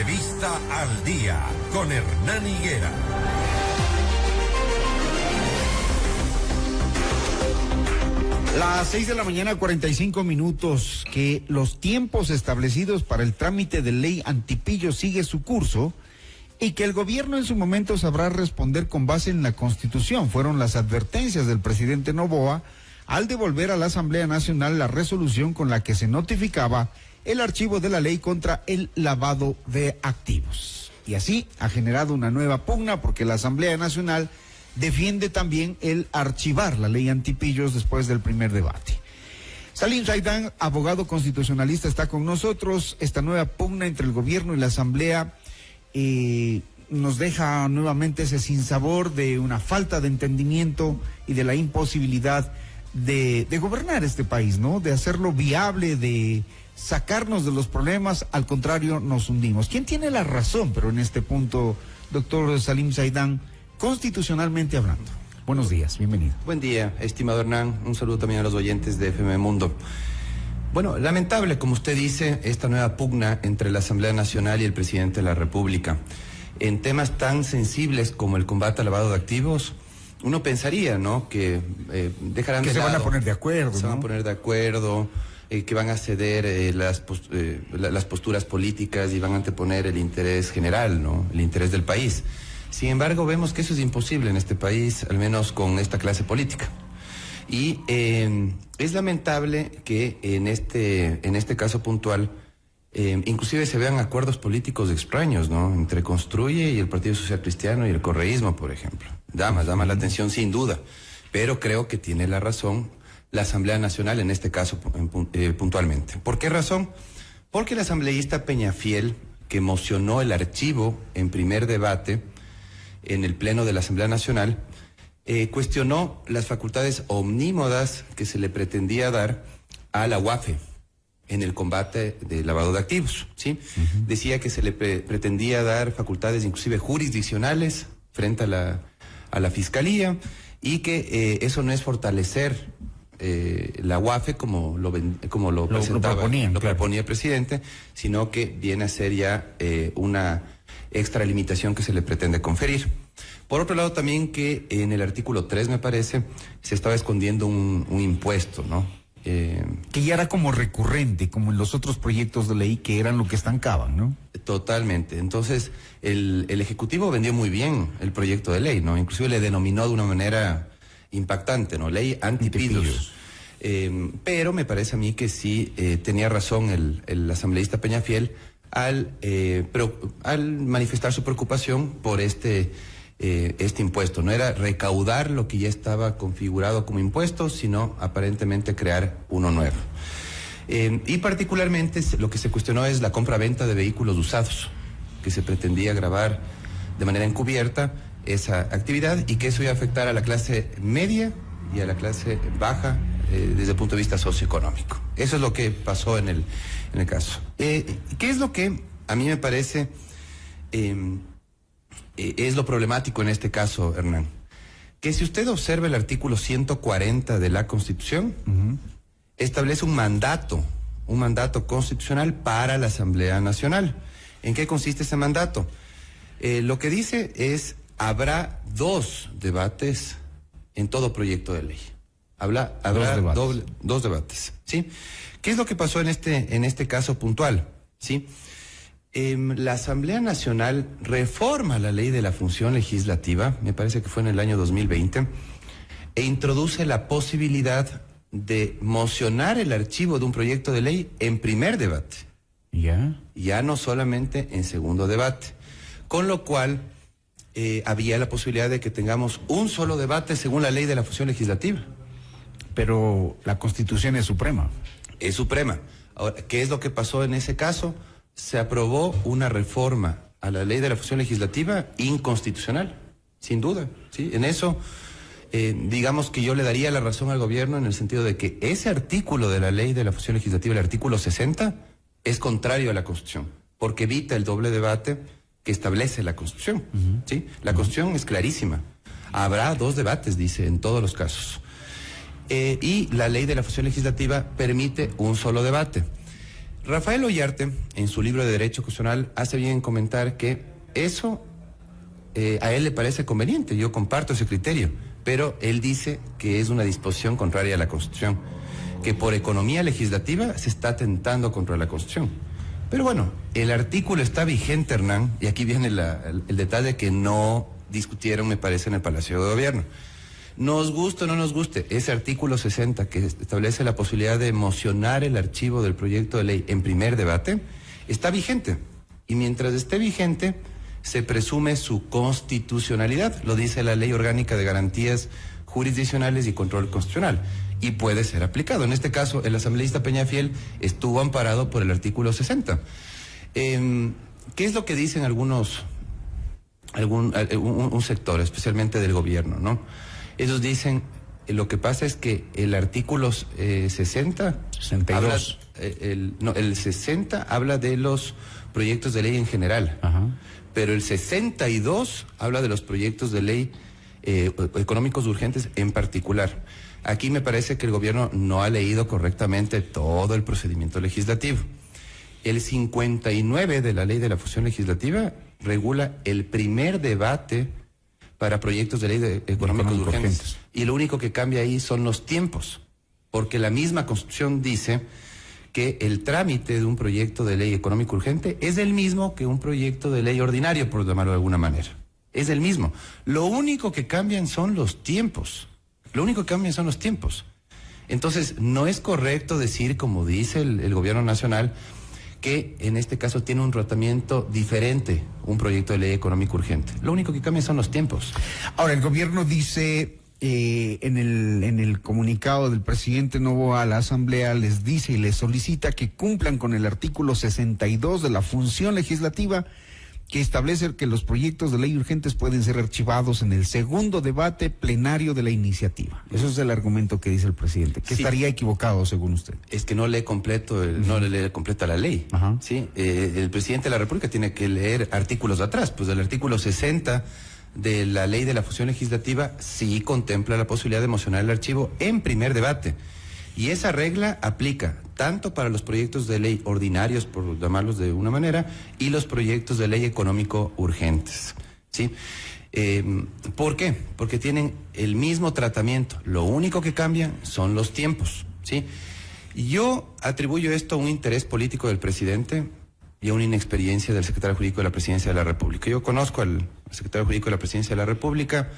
Entrevista al Día con Hernán Higuera. Las 6 de la mañana, 45 minutos, que los tiempos establecidos para el trámite de ley antipillo sigue su curso y que el gobierno en su momento sabrá responder con base en la Constitución. Fueron las advertencias del presidente Noboa al devolver a la Asamblea Nacional la resolución con la que se notificaba el archivo de la ley contra el lavado de activos. Y así ha generado una nueva pugna porque la Asamblea Nacional defiende también el archivar la ley antipillos después del primer debate. Salim Saidán, abogado constitucionalista, está con nosotros. Esta nueva pugna entre el gobierno y la Asamblea nos deja nuevamente ese sinsabor de una falta de entendimiento y de la imposibilidad de gobernar este país, ¿no? De hacerlo viable, de sacarnos de los problemas, al contrario, nos hundimos. ¿Quién tiene la razón, pero en este punto, doctor Salim Saidán, constitucionalmente hablando? Buenos días, bienvenido. Buen día, estimado Hernán. Un saludo también a los oyentes de FM Mundo. Bueno, lamentable, como usted dice, esta nueva pugna entre la Asamblea Nacional y el presidente de la República. En temas tan sensibles como el combate al lavado de activos, uno pensaría, ¿no?, que dejarán de lado. Que se van a poner de acuerdo, Se van a poner de acuerdo, que van a ceder las posturas políticas y van a anteponer el interés general, ¿no?, el interés del país. Sin embargo, vemos que eso es imposible en este país, al menos con esta clase política. Y es lamentable que en este caso puntual, inclusive se vean acuerdos políticos extraños, ¿no?, entre Construye y el Partido Social Cristiano y el correísmo, por ejemplo. Llama la atención sin duda, pero creo que tiene la razón la Asamblea Nacional en este caso puntualmente. ¿Por qué razón? Porque el asambleísta Peñafiel, que mocionó el archivo en primer debate en el Pleno de la Asamblea Nacional, cuestionó las facultades omnímodas que se le pretendía dar a la UAFE en el combate del lavado de activos, ¿sí? Decía que se le pretendía dar facultades inclusive jurisdiccionales frente a la Fiscalía y que eso no es fortalecer la UAFE como lo proponía el presidente, sino que viene a ser ya una extralimitación que se le pretende conferir. Por otro lado, también que en el artículo 3, me parece, se estaba escondiendo un impuesto, ¿no? Que ya era como recurrente, como en los otros proyectos de ley que eran lo que estancaban, ¿no? Totalmente. Entonces, el Ejecutivo vendió muy bien el proyecto de ley, ¿no? Inclusive le denominó de una manera impactante, ¿no? Ley antipillos. Pero me parece a mí que sí tenía razón el asambleísta Peñafiel al manifestar su preocupación por este impuesto. No era recaudar lo que ya estaba configurado como impuesto, sino aparentemente crear uno nuevo. Y particularmente lo que se cuestionó es la compra-venta de vehículos usados, que se pretendía gravar de manera encubierta esa actividad y que eso iba a afectar a la clase media y a la clase baja desde el punto de vista socioeconómico. Eso es lo que pasó en el caso. ¿Qué es lo que a mí me parece es lo problemático en este caso, Hernán? Que si usted observa el artículo 140 de la Constitución, establece un mandato constitucional para la Asamblea Nacional. ¿En qué consiste ese mandato? Lo que dice es, habrá 2 debates en todo proyecto de ley. Habrá dos debates, ¿sí? ¿Qué es lo que pasó en este caso puntual? ¿Sí? La Asamblea Nacional reforma la ley de la función legislativa, me parece que fue en el año 2020, e introduce la posibilidad de mocionar el archivo de un proyecto de ley en primer debate. Ya no solamente en segundo debate. Con lo cual, había la posibilidad de que tengamos un solo debate según la ley de la función legislativa. Pero la Constitución es suprema. Es suprema. Ahora, ¿qué es lo que pasó en ese caso? Se aprobó una reforma a la ley de la función legislativa inconstitucional, sin duda, ¿sí? En eso, digamos que yo le daría la razón al gobierno en el sentido de que ese artículo de la ley de la función legislativa, el artículo 60, es contrario a la Constitución, porque evita el doble debate que establece la Constitución, ¿sí? La Constitución es clarísima. Habrá 2 debates, dice, en todos los casos. Y la ley de la función legislativa permite un solo debate. Rafael Ollarte, en su libro de Derecho Constitucional, hace bien en comentar que eso a él le parece conveniente. Yo comparto ese criterio, pero él dice que es una disposición contraria a la Constitución, que por economía legislativa se está atentando contra la Constitución. Pero bueno, el artículo está vigente, Hernán, y aquí viene el detalle que no discutieron, me parece, en el Palacio de Gobierno. Nos guste o no nos guste, ese artículo 60 que establece la posibilidad de mocionar el archivo del proyecto de ley en primer debate, está vigente. Y mientras esté vigente, se presume su constitucionalidad, lo dice la Ley Orgánica de Garantías Jurisdiccionales y Control Constitucional, y puede ser aplicado. En este caso, el asambleísta Peñafiel estuvo amparado por el artículo 60. ¿Qué es lo que dicen un sector, especialmente del gobierno, ¿no? Ellos dicen, lo que pasa es que el artículo 62. El 60 habla de los proyectos de ley en general. Ajá. Pero el 62 habla de los proyectos de ley económicos urgentes en particular. Aquí me parece que el gobierno no ha leído correctamente todo el procedimiento legislativo. El 59 de la ley de la función legislativa regula el primer debate para proyectos de ley económicos urgentes. Y lo único que cambia ahí son los tiempos, porque la misma Constitución dice que el trámite de un proyecto de ley económico urgente es el mismo que un proyecto de ley ordinario, por llamarlo de alguna manera. Es el mismo. Lo único que cambian son los tiempos. Entonces, no es correcto decir, como dice el gobierno nacional, que en este caso tiene un tratamiento diferente un proyecto de ley económico urgente. Lo único que cambia son los tiempos. Ahora, el gobierno dice en el comunicado del presidente Noboa a la Asamblea, les dice y les solicita que cumplan con el artículo 62 de la función legislativa, que establece que los proyectos de ley urgentes pueden ser archivados en el segundo debate plenario de la iniciativa. Eso es el argumento que dice el presidente, que sí estaría equivocado según usted. Es que no lee completo, no lee completa la ley. Ajá. ¿Sí? El presidente de la República tiene que leer artículos de atrás, pues el artículo 60 de la ley de la función legislativa sí contempla la posibilidad de mocionar el archivo en primer debate. Y esa regla aplica tanto para los proyectos de ley ordinarios, por llamarlos de una manera, y los proyectos de ley económico urgentes. ¿Sí? ¿Por qué? Porque tienen el mismo tratamiento. Lo único que cambian son los tiempos. ¿Sí? Yo atribuyo esto a un interés político del presidente y a una inexperiencia del secretario jurídico de la Presidencia de la República. Yo conozco al secretario jurídico de la Presidencia de la República,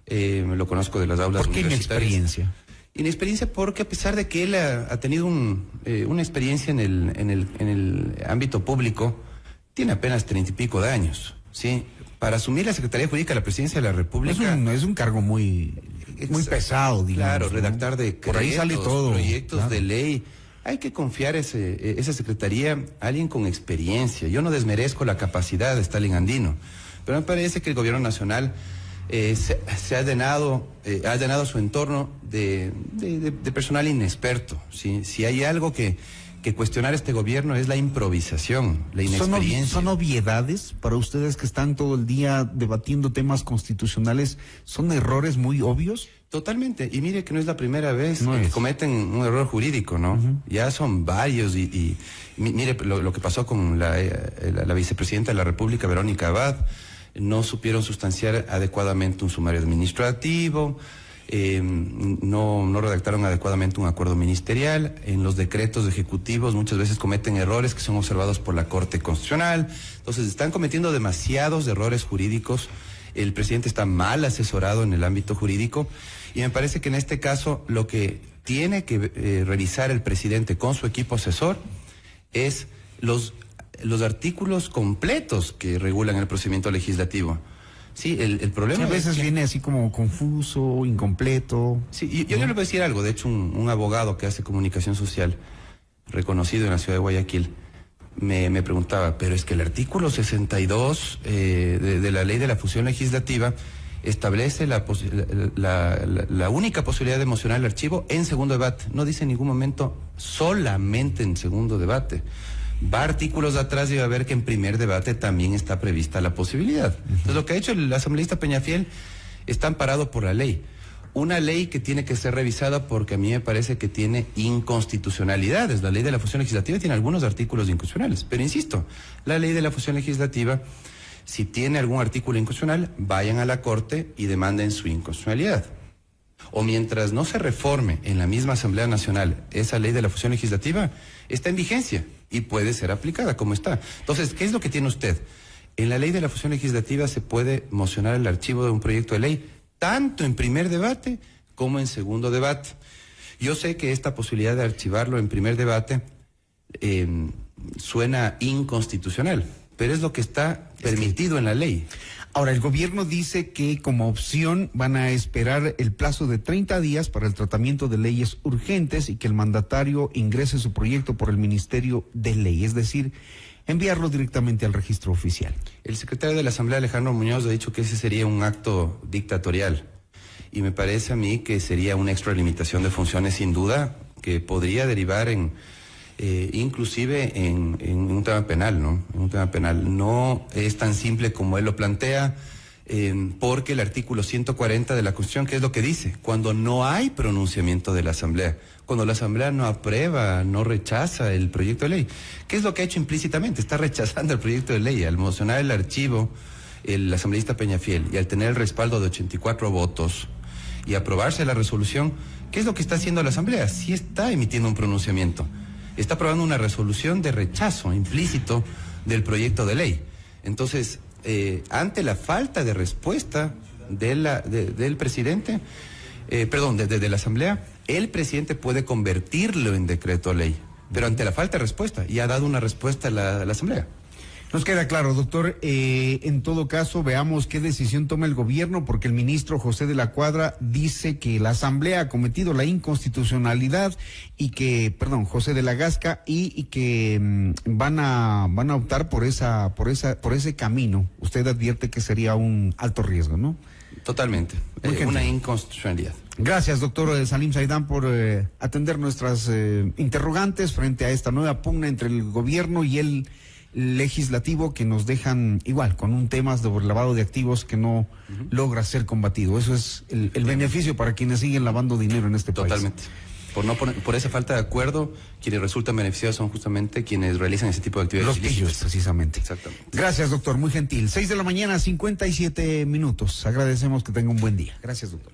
lo conozco de las aulas universitarias. ¿Por qué inexperiencia? Inexperiencia porque a pesar de que él ha tenido una experiencia en el ámbito público, tiene apenas 30 y pico de años, ¿sí? Para asumir la Secretaría Jurídica de la Presidencia de la República... Es un cargo muy pesado, digamos. Claro, redactar decretos, por ahí sale todo, proyectos de ley. Hay que confiar esa Secretaría a alguien con experiencia. Yo no desmerezco la capacidad de Stalin Andino, pero me parece que el gobierno nacional... se ha llenado su entorno de personal inexperto. ¿Sí? Si hay algo que cuestionar este gobierno es la improvisación, la inexperiencia. ¿Son obviedades para ustedes que están todo el día debatiendo temas constitucionales? ¿Son errores muy obvios? Totalmente. Y mire que no es la primera vez que cometen un error jurídico, ¿no? Ya son varios y mire lo que pasó con la vicepresidenta de la República, Verónica Abad. No supieron sustanciar adecuadamente un sumario administrativo, no redactaron adecuadamente un acuerdo ministerial. En los decretos ejecutivos muchas veces cometen errores que son observados por la Corte Constitucional. Entonces están cometiendo demasiados errores jurídicos. El presidente está mal asesorado en el ámbito jurídico y me parece que en este caso lo que tiene que revisar el presidente con su equipo asesor es los artículos completos que regulan el procedimiento legislativo. Sí, el problema a veces viene así como confuso, incompleto. Sí, yo le voy a decir algo. De hecho, un abogado que hace comunicación social reconocido en la ciudad de Guayaquil me preguntaba, pero es que el artículo 62 de la ley de la función legislativa establece la única posibilidad de mocionar el archivo en segundo debate. No dice en ningún momento solamente en segundo debate. Va artículos de atrás y va a ver que en primer debate también está prevista la posibilidad. Entonces, lo que ha hecho el asambleísta Peñafiel está amparado por la ley. una ley que tiene que ser revisada porque a mí me parece que tiene inconstitucionalidades. La ley de la función legislativa tiene algunos artículos inconstitucionales, pero insisto, la ley de la función legislativa, si tiene algún artículo inconstitucional, vayan a la Corte y demanden su inconstitucionalidad. O mientras no se reforme en la misma Asamblea Nacional esa ley de la función legislativa, está en vigencia y puede ser aplicada como está. Entonces, ¿qué es lo que tiene usted? En la ley de la función legislativa se puede mocionar el archivo de un proyecto de ley, tanto en primer debate como en segundo debate. Yo sé que esta posibilidad de archivarlo en primer debate suena inconstitucional, pero es lo que está permitido en la ley. Ahora, el gobierno dice que como opción van a esperar el plazo de 30 días para el tratamiento de leyes urgentes y que el mandatario ingrese su proyecto por el Ministerio de Ley, es decir, enviarlo directamente al registro oficial. El secretario de la Asamblea, Alejandro Muñoz, ha dicho que ese sería un acto dictatorial y me parece a mí que sería una extralimitación de funciones sin duda que podría derivar en inclusive en un tema penal, ¿no? En un tema penal. No es tan simple como él lo plantea, porque el artículo 140 de la Constitución, ¿qué es lo que dice? Cuando no hay pronunciamiento de la Asamblea, cuando la Asamblea no aprueba, no rechaza el proyecto de ley. ¿Qué es lo que ha hecho implícitamente? Está rechazando el proyecto de ley. Al mocionar el archivo, el asambleísta Peñafiel, y al tener el respaldo de 84 votos y aprobarse la resolución, ¿qué es lo que está haciendo la Asamblea? Sí está emitiendo un pronunciamiento. Está aprobando una resolución de rechazo implícito del proyecto de ley. Entonces, ante la falta de respuesta del presidente, de la Asamblea, el presidente puede convertirlo en decreto ley, pero ante la falta de respuesta, y ha dado una respuesta a la Asamblea. Nos queda claro, doctor. En todo caso, veamos qué decisión toma el gobierno, porque el ministro José de la Cuadra dice que la Asamblea ha cometido la inconstitucionalidad José de la Gasca, y que van a optar por ese camino. Usted advierte que sería un alto riesgo, ¿no? Totalmente. Una inconstitucionalidad. Gracias, doctor Salim Saidán, por atender nuestras interrogantes frente a esta nueva pugna entre el gobierno y el legislativo, que nos dejan igual con un tema de lavado de activos que no logra ser combatido. Eso es el beneficio para quienes siguen lavando dinero en este país. Totalmente. Por esa falta de acuerdo, quienes resultan beneficiados son justamente quienes realizan ese tipo de actividades. Los pillos, precisamente. Exactamente. Gracias, doctor, muy gentil. 6 de la mañana, 57 minutos. Agradecemos que tenga un buen día. Gracias, doctor.